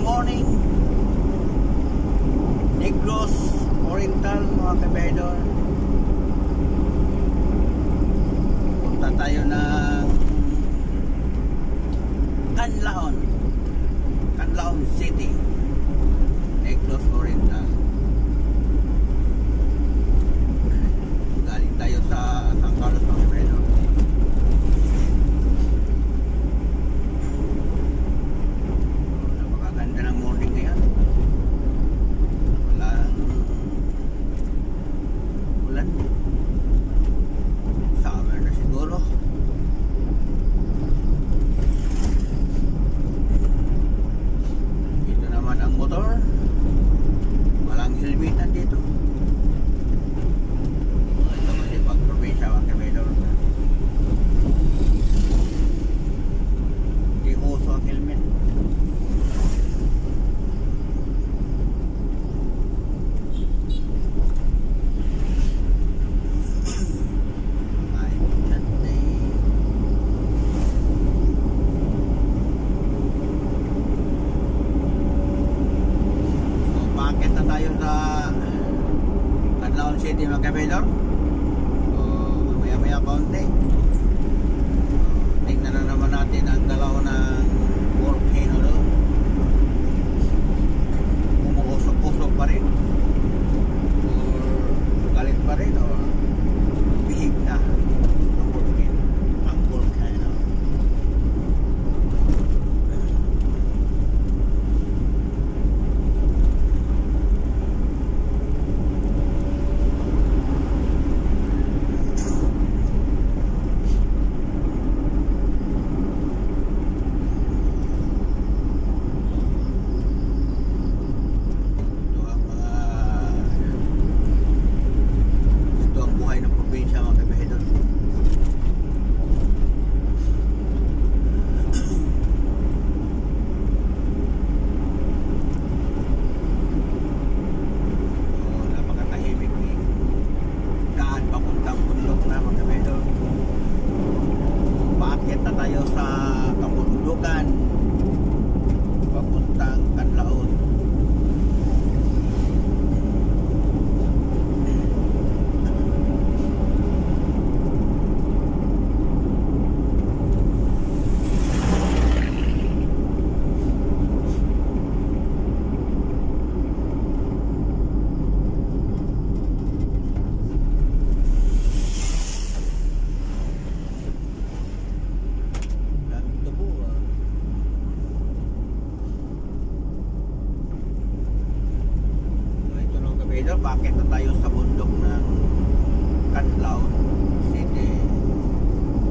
morning, Negros Oriental, mga kabedor. Punta tayo ng Canlaon City, Negros Oriental. Galing tayo sa San Carlos, mga kabedor. Napakaganda ng morning ngayon. Walang ulan. Summer na siguro. Ito naman ang motor. Walang helmetan dito. Ito kasi pag probinsya, mga kabedor, di uso ang helmet. Tayo sa Canlaon City, mga kabedor. So maya konti tingnan na naman natin ang dalaw ng volcano doon. Umuusok-usok pa rin or galit pa rin o bihig na ang volcano. Tayo sa kabundukan papuntang Canlaon. Bakit na tayo sa bundok ng Canlaon City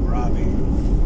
Province.